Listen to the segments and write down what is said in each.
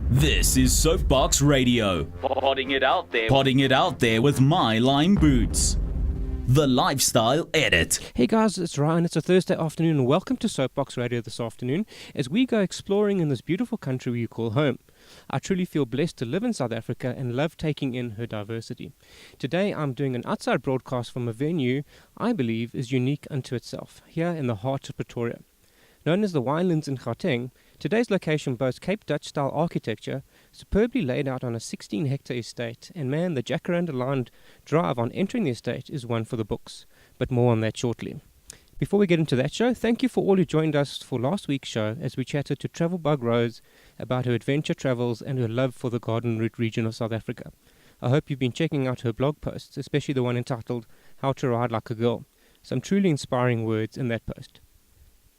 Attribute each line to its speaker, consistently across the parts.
Speaker 1: This is SoapBox Radio. Potting it out there with my lime boots. The Lifestyle Edit.
Speaker 2: Hey guys, it's Ryan. It's a Thursday afternoon and welcome to SoapBox Radio this afternoon as we go exploring in this beautiful country we call home. I truly feel blessed to live in South Africa and love taking in her diversity. Today I'm doing an outside broadcast from a venue I believe is unique unto itself, here in the heart of Pretoria. Known as the Winelands in Gauteng, today's location boasts Cape Dutch-style architecture, superbly laid out on a 16-hectare estate, and man, the jacaranda-lined drive on entering the estate is one for the books, but more on that shortly. Before we get into that show, thank you for all who joined us for last week's show as we chatted to Travel Bug Rose about her adventure travels and her love for the Garden Route region of South Africa. I hope you've been checking out her blog posts, especially the one entitled How to Ride Like a Girl. Some truly inspiring words in that post.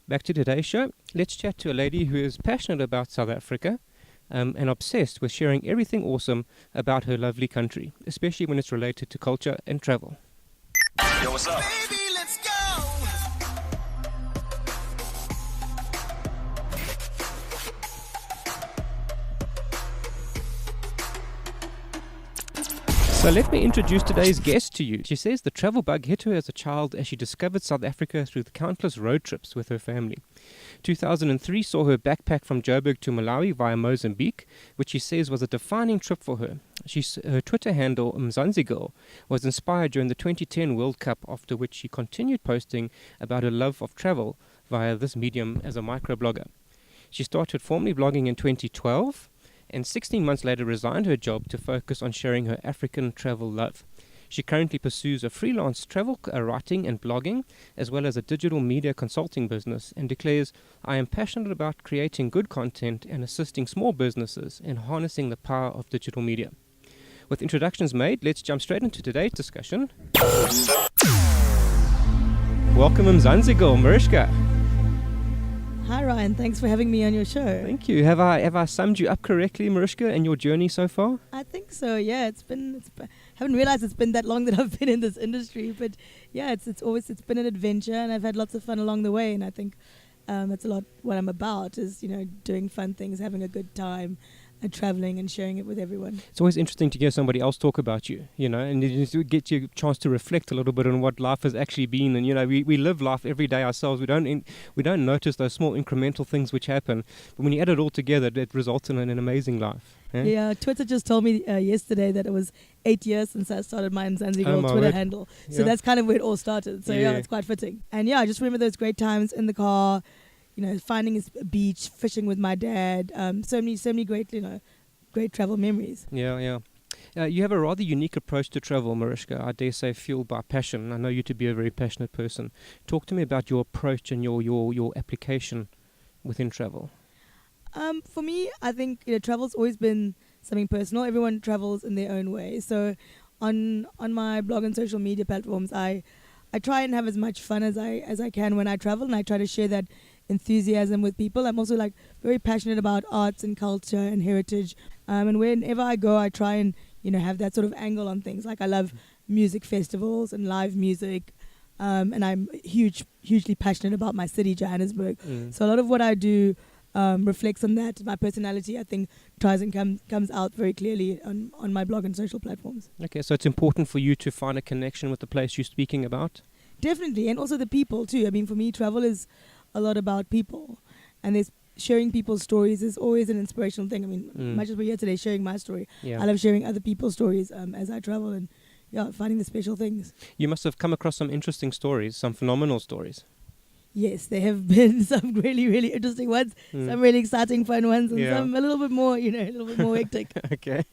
Speaker 2: Back to today's show, let's chat to a lady who is passionate about South Africa and obsessed with sharing everything awesome about her lovely country, especially when it's related to culture and travel.
Speaker 1: Yo, what's up?
Speaker 3: Baby, let's go.
Speaker 2: So let me introduce today's guest to you. She says the travel bug hit her as a child as she discovered South Africa through the countless road trips with her family. 2003 saw her backpack from Joburg to Malawi via Mozambique, which she says was a defining trip for her. Her Twitter handle, Mzansi Girl, was inspired during the 2010 World Cup, after which she continued posting about her love of travel via this medium as a microblogger. She started formally blogging in 2012, and 16 months later resigned her job to focus on sharing her African travel love. She currently pursues a freelance travel writing and blogging, as well as a digital media consulting business, and declares, "I am passionate about creating good content and assisting small businesses in harnessing the power of digital media." With introductions made, let's jump straight into today's discussion. Welcome, Mzansi Girl, Meruschka.
Speaker 4: Hi Ryan, thanks for having me on your show.
Speaker 2: Thank you. Have I summed you up correctly, Meruschka, and your journey so far?
Speaker 4: I think so. Yeah, it's been haven't realized it's been that long that I've been in this industry, but yeah, it's been an adventure, and I've had lots of fun along the way, and I think that's a lot what I'm about is doing fun things, having a good time, and traveling and sharing it with everyone.
Speaker 2: It's always interesting to hear somebody else talk about you, and you get you a chance to reflect a little bit on what life has actually been. And we live life every day ourselves. We don't notice those small incremental things which happen, but when you add it all together, it results in an amazing life.
Speaker 4: Yeah, Twitter just told me yesterday that it was 8 years since I started my Mzansi Girl Twitter
Speaker 2: word.
Speaker 4: handle. So that's kind of where it all started. So yeah, it's quite fitting. And yeah, I just remember those great times in the car, finding a beach, fishing with my dad. So many great, great travel memories.
Speaker 2: Yeah. You have a rather unique approach to travel, Meruschka. I dare say fueled by passion. I know you to be a very passionate person. Talk to me about your approach and your application within travel.
Speaker 4: For me, I think travel's always been something personal. Everyone travels in their own way. So on my blog and social media platforms, I try and have as much fun as I can when I travel, and I try to share that enthusiasm with people. I'm also very passionate about arts and culture and heritage, and whenever I go I try and have that sort of angle on things. I love music festivals and live music, and I'm hugely passionate about my city, Johannesburg. So a lot of what I do reflects on that. My personality, I think, tries and comes out very clearly on my blog and social platforms.
Speaker 2: Okay, so it's important for you to find a connection with the place you're speaking about? Definitely,
Speaker 4: and also the people too. I mean, for me, travel is a lot about people, and there's sharing people's stories is always an inspirational thing. I mean, much as we're here today sharing my story, I love sharing other people's stories as I travel and finding the special things.
Speaker 2: You must have come across some interesting stories, some phenomenal stories.
Speaker 4: Yes, there have been some really, really interesting ones, some really exciting, fun ones, and some a little bit more, hectic.
Speaker 2: Okay.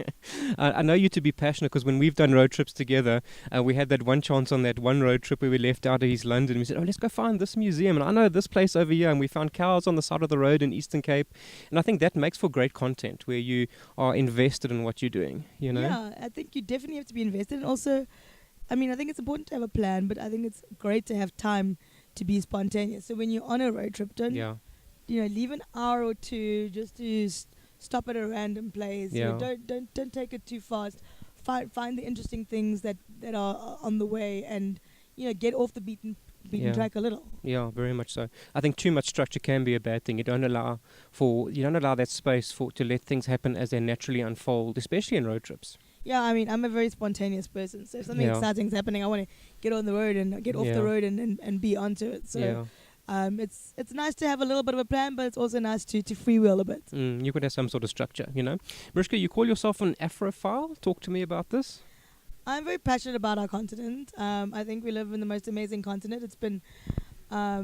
Speaker 2: I know you to be passionate because when we've done road trips together, we had that one chance on that one road trip where we left out of East London. We said, let's go find this museum. And I know this place over here. And we found cows on the side of the road in Eastern Cape. And I think that makes for great content where you are invested in what you're doing,
Speaker 4: Yeah, I think you definitely have to be invested. And also, I think it's important to have a plan, but I think it's great to have time to be spontaneous. So when you're on a road trip, don't leave an hour or two just to stop at a random place. Don't take it too fast. Find the interesting things that are on the way, and get off the beaten beaten track a little.
Speaker 2: Yeah, very much so. I think too much structure can be a bad thing. You don't allow that space to let things happen as they naturally unfold, especially in road trips.
Speaker 4: Yeah, I mean, I'm a very spontaneous person. So if something exciting is happening, I want to get on the road and get off the road and be onto it. So it's nice to have a little bit of a plan, but it's also nice to freewheel a bit.
Speaker 2: You could have some sort of structure, Meruschka, you call yourself an Afrophile. Talk to me about this.
Speaker 4: I'm very passionate about our continent. I think we live in the most amazing continent. It's been, I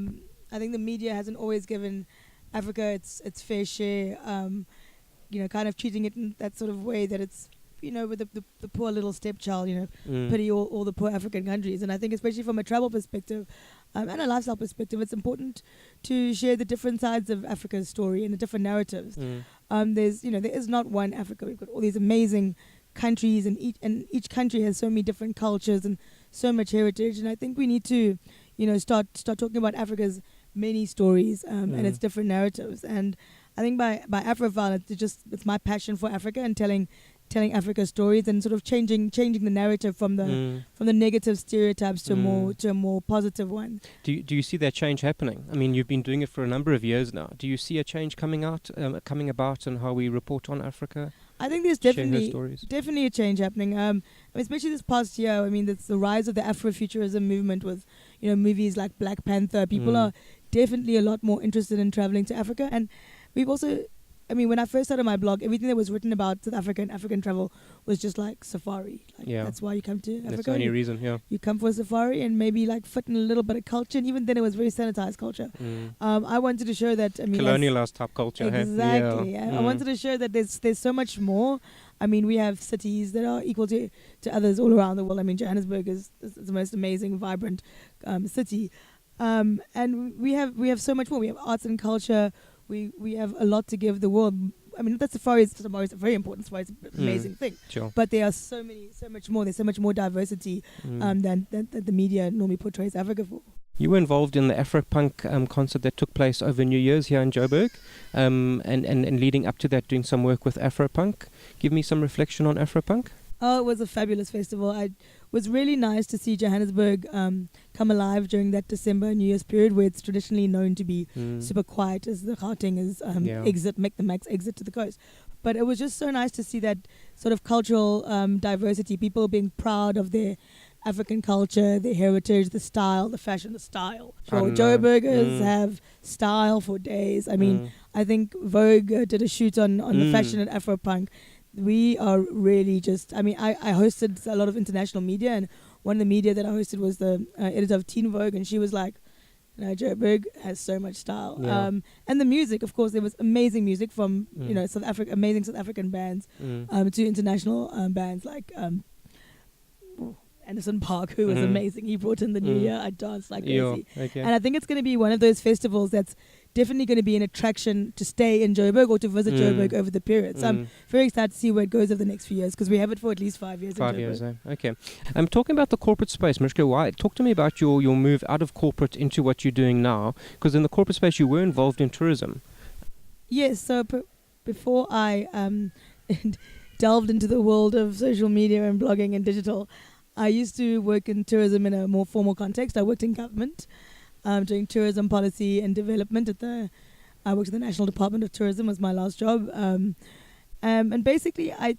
Speaker 4: think the media hasn't always given Africa its fair share, kind of treating it in that sort of way that it's, with the poor little stepchild, pity all the poor African countries. And I think especially from a travel perspective and a lifestyle perspective, it's important to share the different sides of Africa's story and the different narratives. There is not one Africa. We've got all these amazing countries, and each country has so many different cultures and so much heritage. And I think we need to, start talking about Africa's many stories and its different narratives. And I think by Afrophile, it's my passion for Africa and telling Africa's stories and sort of changing the narrative from the negative stereotypes to a more positive one.
Speaker 2: Do you see that change happening? I mean, you've been doing it for a number of years now. Do you see a change coming about in how we report on Africa?
Speaker 4: I think there's definitely a change happening. Especially this past year. I mean, it's the rise of the Afrofuturism movement with movies like Black Panther. People are definitely a lot more interested in traveling to Africa, and we've also. I mean, when I first started my blog, everything that was written about South Africa and African travel was just like safari. That's why you come to Africa.
Speaker 2: That's the only reason, You
Speaker 4: come for a safari and maybe like fit in a little bit of culture. And even then it was very sanitized culture. I wanted to show that...
Speaker 2: colonialized type culture.
Speaker 4: Exactly. I wanted to show that there's so much more. I mean, we have cities that are equal to others all around the world. I mean, Johannesburg is the most amazing, vibrant city. And we have so much more. We have arts and culture. We have a lot to give the world. I mean, that safari is a very important safari. It's an amazing thing.
Speaker 2: Sure.
Speaker 4: But there are so much more. There's so much more diversity than the media normally portrays Africa for.
Speaker 2: You were involved in the Afropunk concert that took place over New Year's here in Joburg, and leading up to that, doing some work with Afropunk. Give me some reflection on Afropunk.
Speaker 4: Oh, it was a fabulous festival. It was really nice to see Johannesburg come alive during that December New Year's period, where it's traditionally known to be super quiet as the Gauteng is make the max exit to the coast. But it was just so nice to see that sort of cultural diversity, people being proud of their African culture, their heritage, the style, the fashion, the style. Sure, Joburgers have style for days. I mean, I think Vogue did a shoot on the fashion at Afropunk. We are really just, I mean, I hosted a lot of international media, and one of the media that I hosted was the editor of Teen Vogue, and she was like, Joburg has so much style.
Speaker 2: Yeah.
Speaker 4: And the music, of course, there was amazing music from, South Africa, amazing South African bands, to international bands like Anderson .Paak, who was amazing. He brought in the new year. I danced like crazy.
Speaker 2: Okay.
Speaker 4: And I think it's going to be one of those festivals that's definitely going to be an attraction to stay in Joburg or to visit Joburg over the period. So I'm very excited to see where it goes over the next few years, because we have it for at least 5 years.
Speaker 2: 5 years, okay. I'm talking about the corporate space, Meruschka. Talk to me about your move out of corporate into what you're doing now, because in the corporate space you were involved in tourism. Yes,
Speaker 4: so before I delved into the world of social media and blogging and digital, I used to work in tourism in a more formal context. I worked in government, doing tourism policy and development I worked at the National Department of Tourism, was my last job. And basically I'd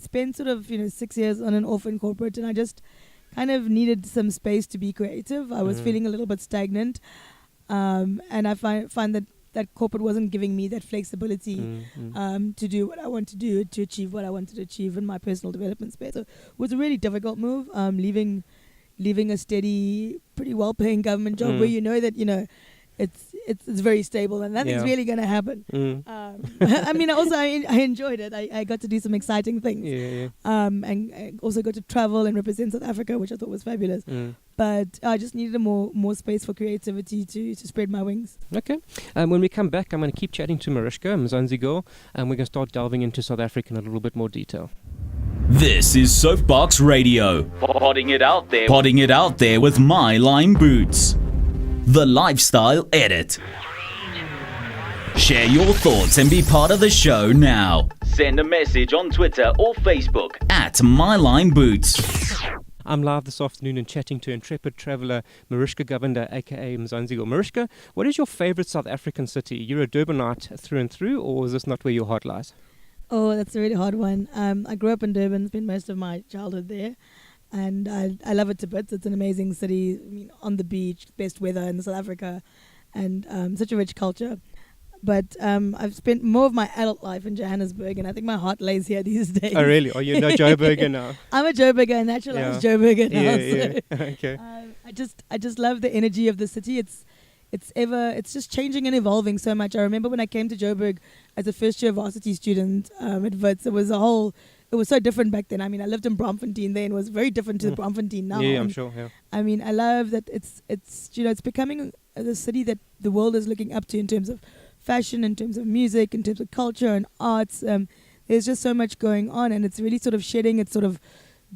Speaker 4: spent sort of 6 years on and off in corporate, and I just kind of needed some space to be creative. I was feeling a little bit stagnant, and I find that corporate wasn't giving me that flexibility to do what I want to do, to achieve what I wanted to achieve in my personal development space. So it was a really difficult move, leaving a steady, pretty well-paying government job where that it's very stable and nothing's really going to happen. I mean, also I enjoyed it. I got to do some exciting things, and I also got to travel and represent South Africa, which I thought was fabulous. But I just needed more space for creativity to spread my wings. Okay.
Speaker 2: When we come back, I'm going to keep chatting to Meruschka, Mzansi Girl, and we're going to start delving into South Africa in a little bit more detail.
Speaker 1: This is SoapBox Radio. Potting it out there with my lime boots. The Lifestyle Edit. Share your thoughts and be part of the show now. Send a message on Twitter or Facebook at My Lime Boots.
Speaker 2: I'm live this afternoon and chatting to intrepid traveller Meruschka Govender, aka Mzansi Girl. Meruschka, what is your favourite South African city? You're a Durbanite through and through, or is this not where your heart lies?
Speaker 4: Oh, that's a really hard one. I grew up in Durban, spent most of my childhood there, and I love it to bits. It's an amazing city, I mean, on the beach, best weather in South Africa, and such a rich culture. But I've spent more of my adult life in Johannesburg, and I think my heart lays here these days.
Speaker 2: Oh, really? Are you no Joburger now?
Speaker 4: I'm a Joburger, a naturalized Joburger now.
Speaker 2: Yeah.
Speaker 4: So,
Speaker 2: Okay.
Speaker 4: I just love the energy of the city. It's just changing and evolving so much. I remember when I came to Joburg as a first year varsity student at Wits, it was so different back then. I mean, I lived in Braamfontein then, it was very different to the Braamfontein now.
Speaker 2: Yeah, I'm sure. Yeah.
Speaker 4: I mean, I love that it's becoming the city that the world is looking up to in terms of fashion, in terms of music, in terms of culture and arts. There's just so much going on, and it's really sort of shedding its sort of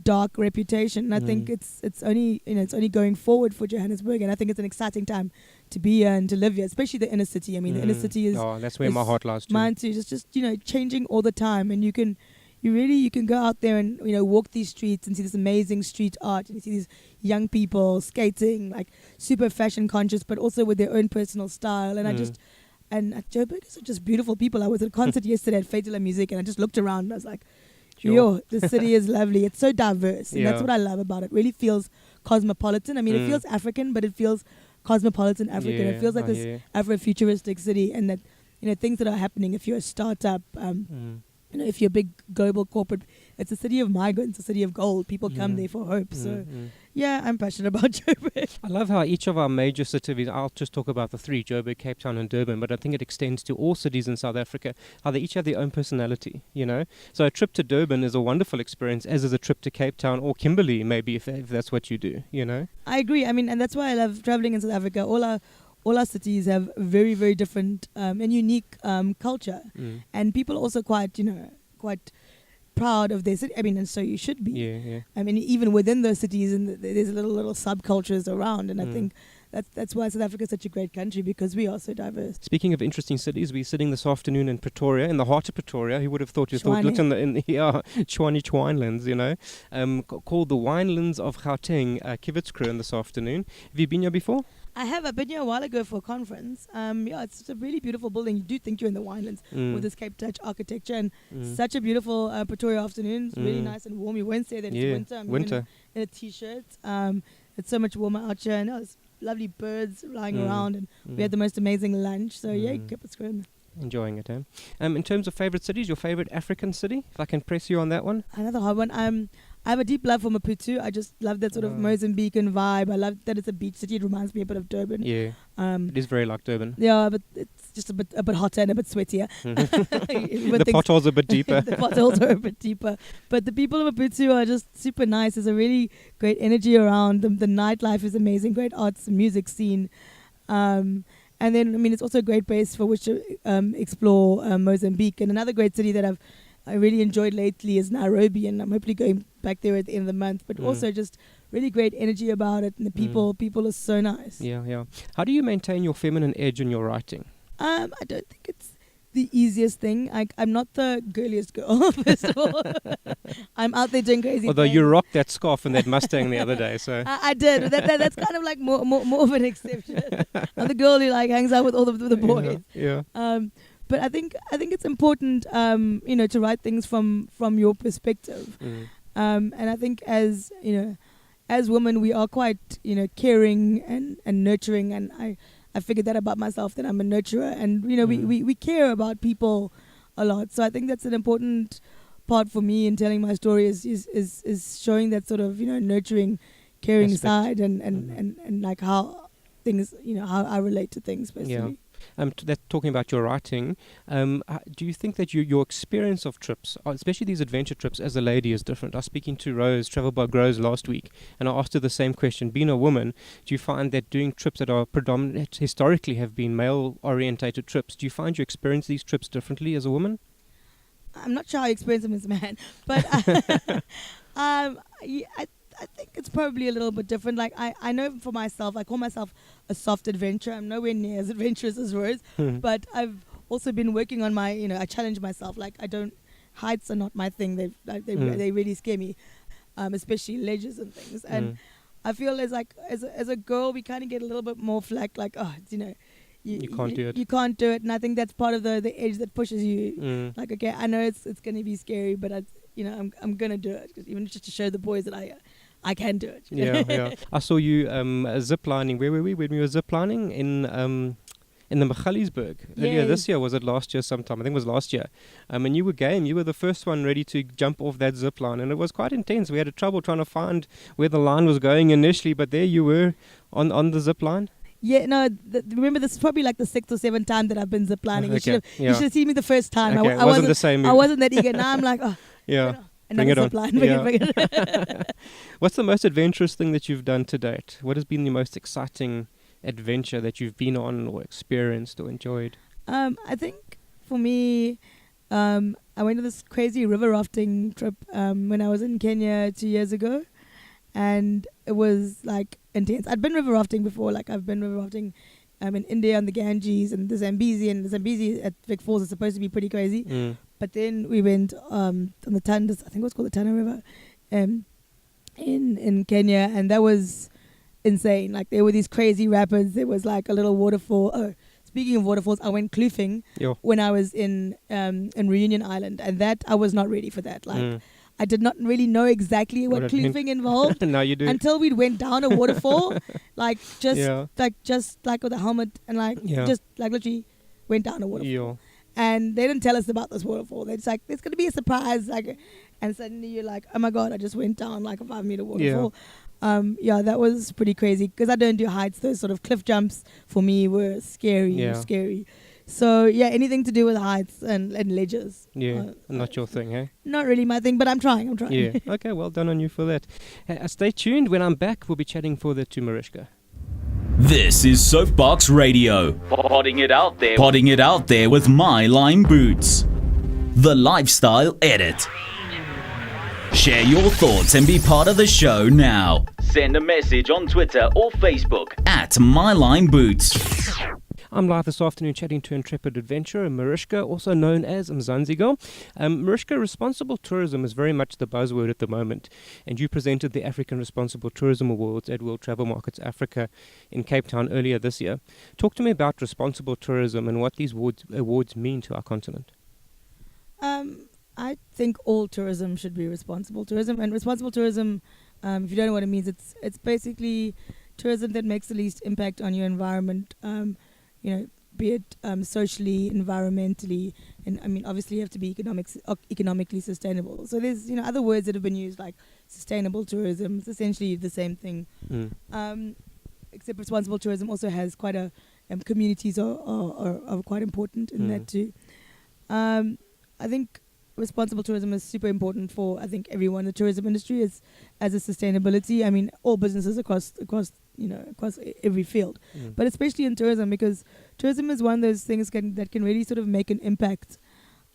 Speaker 4: dark reputation. And I think it's only going forward for Johannesburg, and I think it's an exciting time to be here and to live here, especially the inner city. I mean, the inner city is
Speaker 2: that's where my heart lies too.
Speaker 4: Mine too. Just changing all the time, and you can go out there and walk these streets and see this amazing street art, and you see these young people skating, like super fashion conscious, but also with their own personal style. And And Joburg are just beautiful people. I was at a concert yesterday at Fate de la Musique, and I just looked around and I was like, yo, this city is lovely. It's so diverse. And that's what I love about it. It really feels cosmopolitan. I mean, it feels African, but it feels cosmopolitan African. It feels like this Afro-futuristic city, and that, things that are happening if you're a startup, if you're a big global corporate, it's a city of migrants, a city of gold. People come there for hope. So, yeah, I'm passionate about Joburg.
Speaker 2: I love how each of our major cities, I'll just talk about the three, Joburg, Cape Town and Durban, but I think it extends to all cities in South Africa, how they each have their own personality, So a trip to Durban is a wonderful experience, as is a trip to Cape Town or Kimberley, maybe, if that's what you do,
Speaker 4: I agree. I mean, and that's why I love traveling in South Africa. All our cities have very, very different and unique culture. And people also quite proud of their city. I mean, and so you should be.
Speaker 2: Yeah.
Speaker 4: I mean, even within those cities, and there's little subcultures around. And I think that's why South Africa is such a great country, because we are so diverse.
Speaker 2: Speaking of interesting cities, we're sitting this afternoon in Pretoria, in the heart of Pretoria. Who would have thought? Looked in the Tshwane winelands, called the winelands of Gauteng, Kievits Kroon this afternoon. Have you been here before?
Speaker 4: I have. I've been here a while ago for a conference. It's just a really beautiful building. You do think you're in the winelands with this Cape Touch architecture, and such a beautiful Pretoria afternoon. It's really nice and warm. You won't say that it's winter. I'm
Speaker 2: winter.
Speaker 4: In a t-shirt. It's so much warmer out here, and there's lovely birds flying around, and we had the most amazing lunch. So Kievits Kroon.
Speaker 2: Enjoying it, eh? In terms of favourite cities, your favourite African city, if I can press you on that one?
Speaker 4: Another hard one. I have a deep love for Maputo. I just love that sort of Mozambican vibe. I love that it's a beach city. It reminds me a bit of Durban.
Speaker 2: Yeah, it is very like Durban.
Speaker 4: Yeah, but it's just a bit hotter and a bit sweatier.
Speaker 2: The potholes are a bit deeper.
Speaker 4: The potholes are a bit deeper. But the people of Maputo are just super nice. There's a really great energy around them. The nightlife is amazing. Great arts and music scene. And then, I mean, it's also a great place for which to explore Mozambique. And another great city that I really enjoyed lately is Nairobi, and I'm hopefully going back there at the end of the month. But also just really great energy about it, and the people are so nice.
Speaker 2: Yeah. How do you maintain your feminine edge in your writing?
Speaker 4: I don't think it's the easiest thing. I'm not the girliest girl, first of all. I'm out there doing crazy
Speaker 2: Although
Speaker 4: things.
Speaker 2: you rocked that scarf and that Mustang the other day, so
Speaker 4: I did. That's kind of like more of an exception. I'm the girl who hangs out with all the boys.
Speaker 2: Yeah.
Speaker 4: But I think it's important, to write things from your perspective. And I think as women, we are quite, caring and nurturing. And I figured that about myself, that I'm a nurturer. And, we care about people a lot. So I think that's an important part for me in telling my story is showing that sort of, nurturing, caring
Speaker 2: aspect.
Speaker 4: side and like how things, how I relate to things, basically.
Speaker 2: Yeah. Talking about your writing, do you think that your experience of trips, especially these adventure trips as a lady, is different? I was speaking to Rose, Travel by Rose, last week, and I asked her the same question. Being a woman, do you find that doing trips that are predominant, historically have been male-orientated trips, do you find you experience these trips differently as a woman?
Speaker 4: I'm not sure how I experience them as a man, but I think it's probably a little bit different. Like I know for myself, I call myself a soft adventurer. I'm nowhere near as adventurous as Rose, but I've also been working on my, I challenge myself. Like heights are not my thing. They really scare me. especially ledges and things. And I feel as a girl, we kind of get a little bit more flack, like, oh, you can't do it. You can't do it, and I think that's part of the edge that pushes you. Like, okay, I know it's going to be scary, but I'm gonna do it, even just to show the boys that I can do it.
Speaker 2: Yeah. I saw you zip lining. Where were we when we were zip lining in the Magaliesberg earlier this year? Was it last year sometime? I think it was last year. And you were game. You were the first one ready to jump off that zip line, and it was quite intense. We had trouble trying to find where the line was going initially, but there you were on the zip line.
Speaker 4: Yeah, no, remember, this is probably like the 6th or 7th time that I've been ziplining.
Speaker 2: Okay.
Speaker 4: You should have seen me the first time.
Speaker 2: Okay. I wasn't the same.
Speaker 4: I wasn't that eager. Now I'm like, oh,
Speaker 2: yeah.
Speaker 4: Bring it on. Bring it.
Speaker 2: What's the most adventurous thing that you've done to date? What has been the most exciting adventure that you've been on or experienced or enjoyed?
Speaker 4: I think for me, I went on this crazy river rafting trip when I was in Kenya 2 years ago, and it was like intense. I'd been river rafting before, like I've been river rafting in India on the Ganges and the Zambezi, and the Zambezi at Vic Falls is supposed to be pretty crazy. But then we went on the Tana, I think it was called the Tana River, in Kenya, and that was insane. Like, there were these crazy rapids. There was like a little waterfall. Oh, speaking of waterfalls, I went kloofing when I was in Reunion Island, and that I was not ready for that. Like, I did not really know exactly what kloofing involved.
Speaker 2: Now you do.
Speaker 4: Until we went down a waterfall, just with a helmet, and just literally went down a waterfall. And they didn't tell us about this waterfall. They're just like, it's going to be a surprise. And suddenly you're like, oh my God, I just went down like a 5-meter waterfall. That was pretty crazy, because I don't do heights. Those sort of cliff jumps for me were scary. So anything to do with heights and ledges.
Speaker 2: Not your thing, eh?
Speaker 4: Not really my thing, but I'm trying.
Speaker 2: Yeah. Okay, well done on you for that. Stay tuned. When I'm back, we'll be chatting further to Meruschka.
Speaker 1: This is SoapBox Radio. Potting it out there with my Lime Boots. The Lifestyle Edit. Share your thoughts and be part of the show now. Send a message on Twitter or Facebook at @MyLimeBoots.
Speaker 2: I'm live this afternoon chatting to intrepid adventurer Meruschka, also known as Mzansi Girl. Meruschka, responsible tourism is very much the buzzword at the moment, and you presented the African Responsible Tourism Awards at World Travel Markets Africa in Cape Town earlier this year. Talk to me about responsible tourism and what these awards mean to our continent.
Speaker 4: I think all tourism should be responsible tourism, and responsible tourism, if you don't know what it means, it's basically tourism that makes the least impact on your environment. Be it socially, environmentally, and I mean, obviously you have to be economically sustainable. So there's other words that have been used, like sustainable tourism. It's essentially the same thing. Except responsible tourism also has quite a communities are quite important in that too. I think responsible tourism is super important for, I think, everyone. The tourism industry is as a sustainability. I mean, all businesses across every field, but especially in tourism, because tourism is one of those things that can really sort of make an impact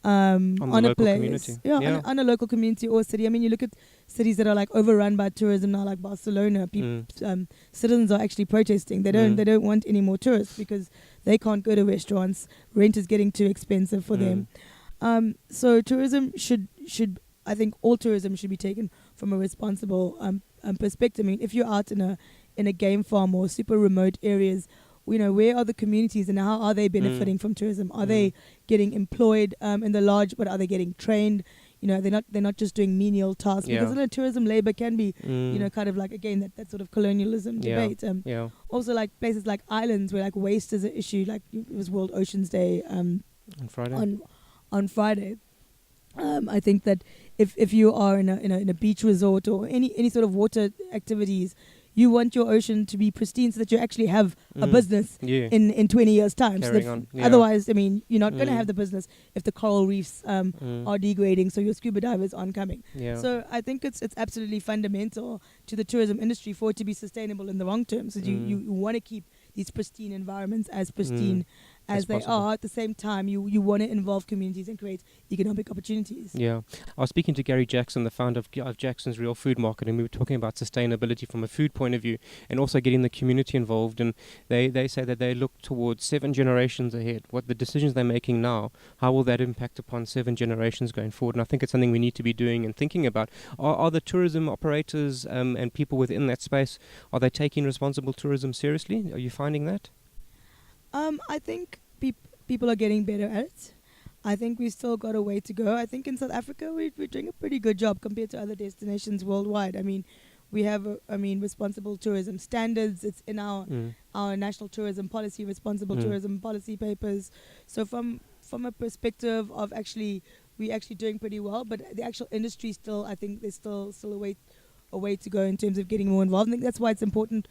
Speaker 4: on a place, on a local community or city. I mean, you look at cities that are like overrun by tourism now, like Barcelona. Citizens are actually protesting. They don't want any more tourists because they can't go to restaurants. Rent is getting too expensive for them. So tourism should I think all tourism should be taken from a responsible perspective. I mean, if you're out in a game farm or super remote areas, where are the communities and how are they benefiting from tourism? Are they getting employed in the lodge? But are they getting trained? They're not just doing menial tasks, because tourism labor can be kind of like, again, that sort of colonialism debate. Also, like places like islands where like waste is an issue. Like it was World Oceans Day on Friday. I think that if you are in a beach resort or any sort of water activities, you want your ocean to be pristine so that you actually have a business in 20 years' time. Otherwise, I mean, you're not going to have the business if the coral reefs are degrading, so your scuba divers aren't coming. So I think it's absolutely fundamental to the tourism industry for it to be sustainable in the long term. So you want to keep these pristine environments as pristine as they are, at the same time, you want to involve communities and create economic opportunities.
Speaker 2: Yeah. I was speaking to Gary Jackson, the founder of Jackson's Real Food Market, and we were talking about sustainability from a food point of view and also getting the community involved. And they say that they look towards 7 generations ahead. What the decisions they're making now, how will that impact upon 7 generations going forward? And I think it's something we need to be doing and thinking about. Are the tourism operators and people within that space, are they taking responsible tourism seriously? Are you finding that?
Speaker 4: I think people are getting better at it. I think we've still got a way to go. I think in South Africa we're doing a pretty good job compared to other destinations worldwide. I mean, we have responsible tourism standards. It's in our national tourism policy, responsible tourism policy papers. So from a perspective of we're actually doing pretty well. But the actual industry still, I think there's still a way to go in terms of getting more involved. I think that's why it's important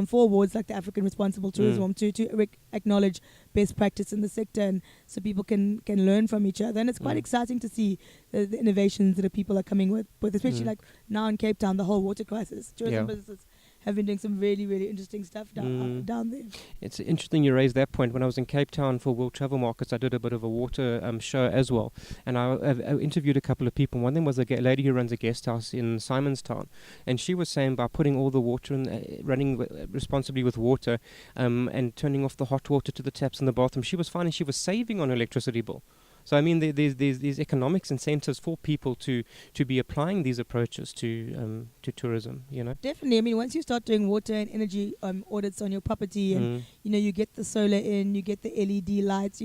Speaker 4: for awards like the African Responsible Tourism to acknowledge best practice in the sector, and so people can learn from each other. And it's quite exciting to see the innovations that people are coming with especially like now in Cape Town, the whole water crisis. Tourism businesses have been doing some really, really interesting stuff down there. It's
Speaker 2: interesting you raised that point. When I was in Cape Town for World Travel Markets, I did a bit of a water show as well. And I interviewed a couple of people. One of them was a lady who runs a guest house in Simonstown. And she was saying by putting all the water in, running responsibly with water and turning off the hot water to the taps in the bathroom, she was finding she was saving on her electricity bill. So, I mean, there's these economics incentives for people to be applying these approaches to tourism, you know?
Speaker 4: Definitely. I mean, once you start doing water and energy audits on your property and, you get the solar in, you get the LED lights,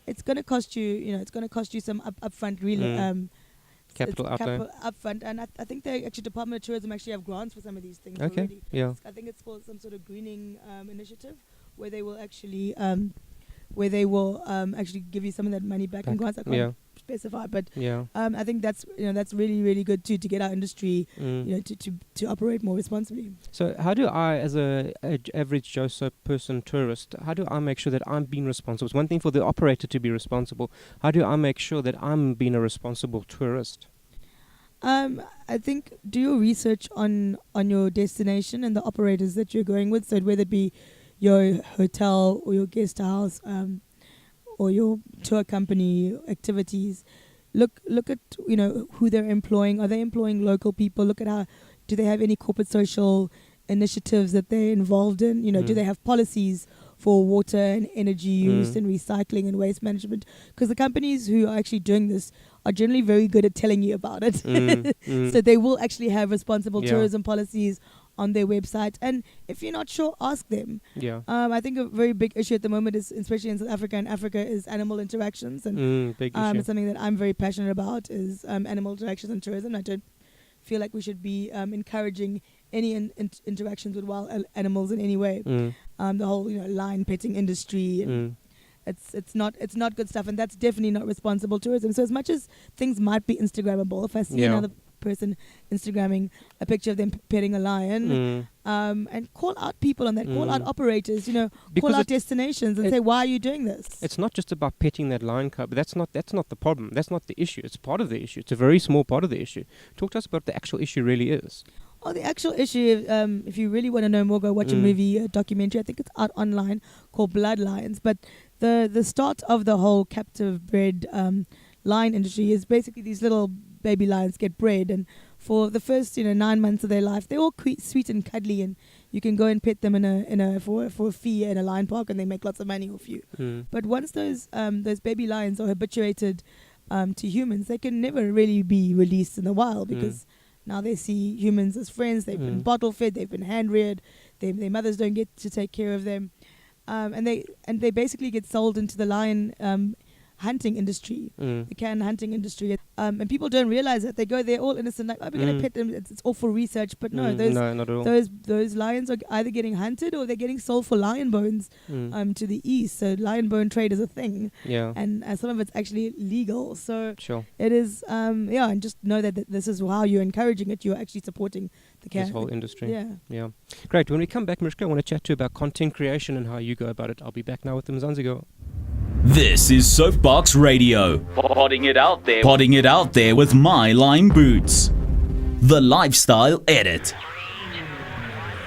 Speaker 4: it's going to cost you some upfront really
Speaker 2: capital
Speaker 4: upfront. And I think the Department of Tourism actually have grants for some of these things already.
Speaker 2: Yeah.
Speaker 4: I think it's called some sort of greening initiative where they will actually actually give you some of that money back in grants. I can't specify, but I think that's really, really good too, to get our industry to operate more responsibly.
Speaker 2: So how do I, as a average Joe soap person tourist, how do I make sure that I'm being responsible? It's one thing for the operator to be responsible. How do I make sure that I'm being a responsible tourist?
Speaker 4: I think do your research on your destination and the operators that you're going with. So whether it be your hotel or your guest house or your tour company activities, look at who they're employing. Are they employing local people? Look at do they have any corporate social initiatives that they're involved in? Do they have policies for water and energy use and recycling and waste management? Because the companies who are actually doing this are generally very good at telling you about it. So they will actually have responsible tourism policies on their website, and if you're not sure, ask them. I think a very big issue at the moment is, especially in South Africa and Africa, is animal interactions, and
Speaker 2: big issue.
Speaker 4: It's something that I'm very passionate about, is animal interactions and tourism. I don't feel like we should be encouraging any interactions with wild animals in any way. The whole lion petting industry, and it's not good stuff, and that's definitely not responsible tourism. So as much as things might be Instagrammable, if I see another person Instagramming a picture of them petting a lion, and call out people on that, call out operators, call out destinations and say, why are you doing this?
Speaker 2: It's not just about petting that lion cub, but that's not the problem. That's not the issue. It's part of the issue. It's a very small part of the issue. Talk to us about what the actual issue really is.
Speaker 4: Well, the actual issue, if you really want to know more, go watch a movie, a documentary. I think it's out online called Bloodlines. But the start of the whole captive bred lion industry is basically these little baby lions get bred, and for the first 9 months of their life, they're all sweet and cuddly, and you can go and pet them for a fee in a lion park, and they make lots of money off you. But once those baby lions are habituated to humans, they can never really be released in the wild, because now they see humans as friends. They've been bottle fed, they've been hand reared, their mothers don't get to take care of them, and they basically get sold into the lion hunting industry, the can hunting industry, and people don't realize that. They go there all innocent, like, we're going to pet them, it's all for research, but no,
Speaker 2: not at all.
Speaker 4: Those lions are either getting hunted or they're getting sold for lion bones to the east. So lion bone trade is a thing, and some of it's actually legal. So it is, and just know that this is how you're encouraging it. You're actually supporting
Speaker 2: this whole industry. Yeah. Great. When we come back, Meruschka, I want to chat to you about content creation and how you go about it. I'll be back now with the Mzansi Girl.
Speaker 1: This is SoapBox Radio, potting it out there with my Lime Boots, the Lifestyle Edit.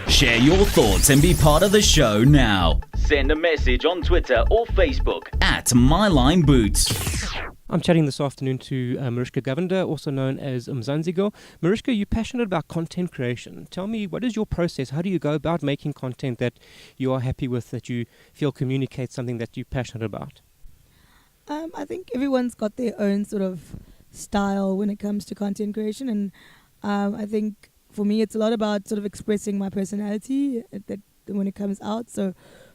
Speaker 1: Share your thoughts and be part of the show now. Send a message on Twitter or Facebook at MyLineBoots. I'm chatting this afternoon to Meruschka Govender, also known as Mzansi Girl. Meruschka, you're passionate about content creation. Tell me, what is your process? How do you go about making content that you are happy with, that you feel communicates something that you're passionate about?
Speaker 4: I think everyone's got their own sort of style when it comes to content creation, and I think for me it's a lot about sort of expressing my personality that when it comes out. So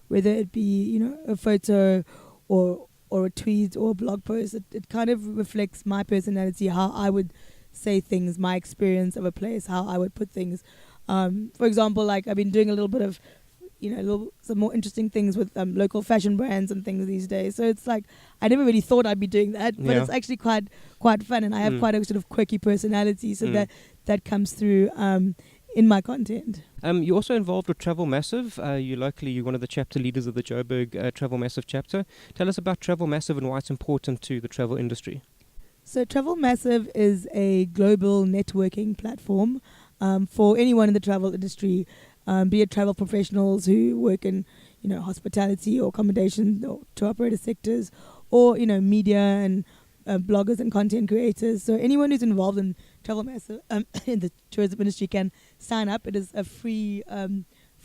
Speaker 4: whether it be a photo or a tweet or a blog post, it kind of reflects my personality, how I would say things, my experience of a place, how I would put things. For example, like I've been doing a little bit of some more interesting things with local fashion brands and things these days. So it's like I never really thought I'd be doing that, but it's actually quite fun, and I have quite a sort of quirky personality, so that comes through in my content. You're also involved with Travel Massive. You're one of the chapter leaders of the Joburg Travel Massive chapter. Tell us about Travel Massive and why it's important to the travel industry. So Travel Massive is a global networking platform for anyone in the travel industry, be it travel professionals who work in hospitality or accommodation or tour operator sectors, or media and bloggers and content creators. So anyone who's involved in Travel Massive in the tourism industry can sign up. It is a free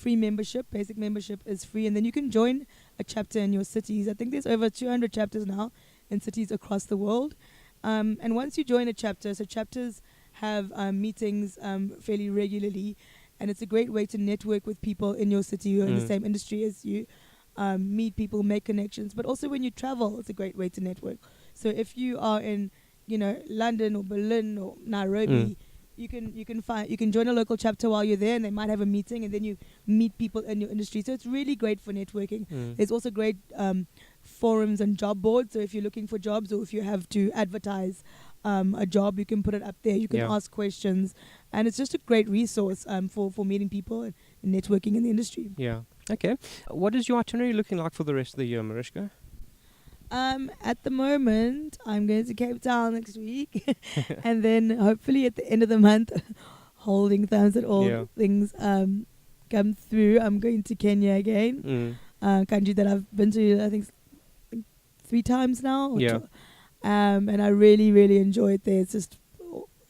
Speaker 4: membership. Basic membership is free, and then you can join a chapter in your cities. I think there's over 200 chapters now in cities across the world. And once you join a chapter, so chapters have meetings fairly regularly, and it's a great way to network with people in your city who are in the same industry as you. Meet people, make connections, but also when you travel, it's a great way to network. So if you are in, London or Berlin or Nairobi, you can join a local chapter while you're there, and they might have a meeting, and then you meet people in your industry. So it's really great for networking. There's also great forums and job boards. So if you're looking for jobs, or if you have to advertise a job, you can put it up there. You can ask questions, and it's just a great resource for meeting people and networking in the industry. Yeah. Okay. What is your itinerary looking like for the rest of the year, Meruschka? At the moment, I'm going to Cape Town next week, and then hopefully at the end of the month, holding thumbs that all things come through, I'm going to Kenya again, country that I've been to, I think 3 times now. And I really, really enjoy it there. It's just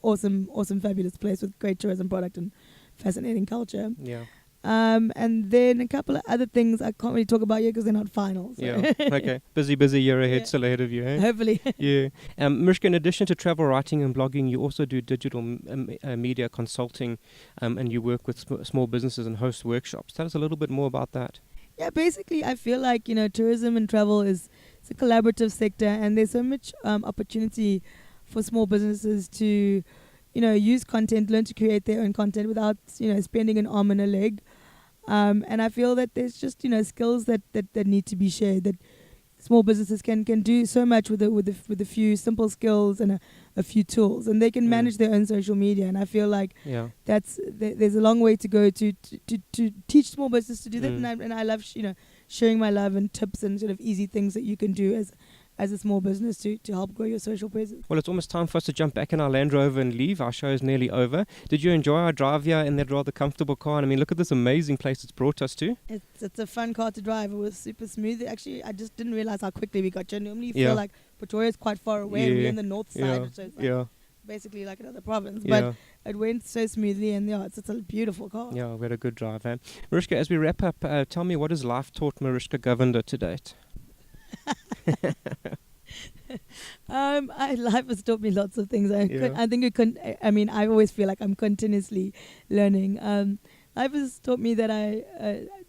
Speaker 4: awesome, fabulous place with great tourism product and fascinating culture. Yeah. And then a couple of other things I can't really talk about yet because they're not final. So. Yeah, okay. Busy year ahead, still ahead of you, eh? Hopefully. Yeah. Meruschka, in addition to travel writing and blogging, you also do digital media consulting, and you work with small businesses and host workshops. Tell us a little bit more about that. Yeah, basically, I feel like, tourism and travel it's a collaborative sector, and there's so much opportunity for small businesses to use content, learn to create their own content without, spending an arm and a leg. And I feel that there's just, skills that need to be shared, that small businesses can do so much with a few simple skills and a few tools, and they can manage their own social media. And I feel like there's a long way to go to teach small businesses to do that. And I love, sharing my love and tips and sort of easy things that you can do as a small business to help grow your social presence. Well, it's almost time for us to jump back in our Land Rover and leave. Our show is nearly over. Did you enjoy our drive here in that rather comfortable car? And I mean, look at this amazing place it's brought us to. It's a fun car to drive. It was super smooth. Actually, I just didn't realize how quickly we got here. Normally you feel like Pretoria is quite far away, and we're in the north side, so it's like basically like another province. But it went so smoothly, and it's a beautiful car. Yeah, we had a good drive. Meruschka, as we wrap up, tell me, what has life taught Meruschka Govender to date? Life has taught me lots of things. I think I always feel like I'm continuously learning. Life has taught me that I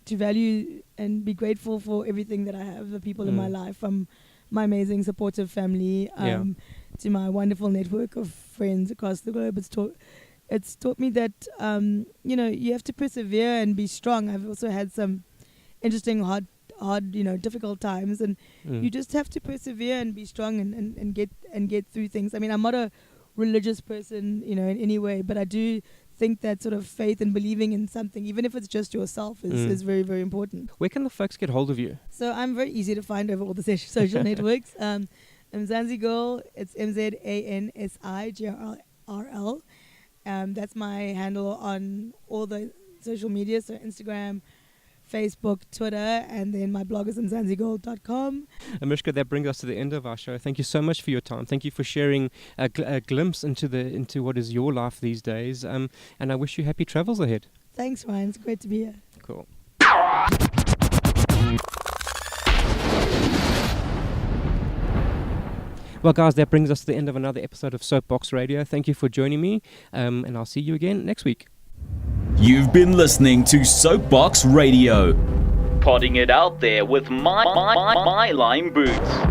Speaker 4: to value and be grateful for everything that I have, the people in my life, from my amazing supportive family to my wonderful network of friends across the globe. It's taught me that you have to persevere and be strong. I've also had some interesting hard, difficult times, and you just have to persevere and be strong and get through things. I mean, I'm not a religious person, in any way, but I do think that sort of faith and believing in something, even if it's just yourself, is very, very important. Where can the folks get hold of you? So I'm very easy to find over all the social networks. Mzansi Girl, it's MZANSIGRL. That's my handle on all the social media, so Instagram, Facebook, Twitter, and then my blog is mzansigirl.com.
Speaker 2: Meruschka, that brings us to the end of our show. Thank you so much for your time. Thank you for sharing a glimpse into what is your life these days. And I wish you happy travels ahead.
Speaker 4: Thanks, Ryan. It's great to be here.
Speaker 2: Cool. Well, guys, that brings us to the end of another episode of SoapBox Radio. Thank you for joining me, and I'll see you again next week.
Speaker 1: You've been listening to SoapBox Radio, podding it out there with my Lime Boots.